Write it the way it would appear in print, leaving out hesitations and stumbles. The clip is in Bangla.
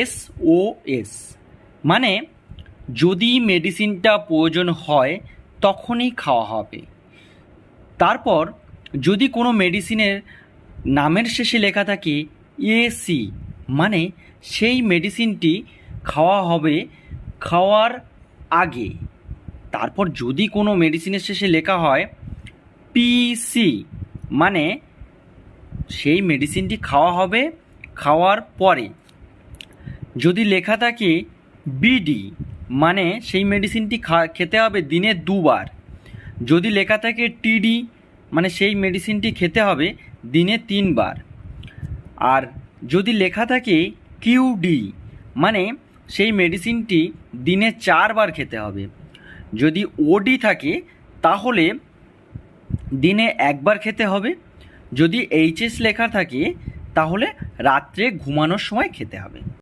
SOS মানে যদি মেডিসিনটা প্রয়োজন হয় তখনই খাওয়া হবে। তারপর যদি কোনো মেডিসিনের নামের শেষে লেখা থাকে AC মানে সেই মেডিসিনটি খাওয়া হবে খাওয়ার আগে। তারপর যদি কোনো মেডিসিনের শেষে লেখা হয় PC মানে সেই মেডিসিনটি খাওয়া হবে খাওয়ার পরে। যদি লেখা থাকে BD মানে সেই মেডিসিনটি খেতে হবে দিনে 2 বার। যদি লেখা থাকে TD মানে সেই মেডিসিনটি খেতে হবে দিনে 3 বার। আর যদি লেখা থাকে QD মানে সেই মেডিসিনটি দিনে 4 বার খেতে হবে। যদি OD থাকে তাহলে দিনে 1 বার খেতে হবে। যদি HS লেখা থাকে তাহলে রাত্রে ঘুমানোর সময় খেতে হবে।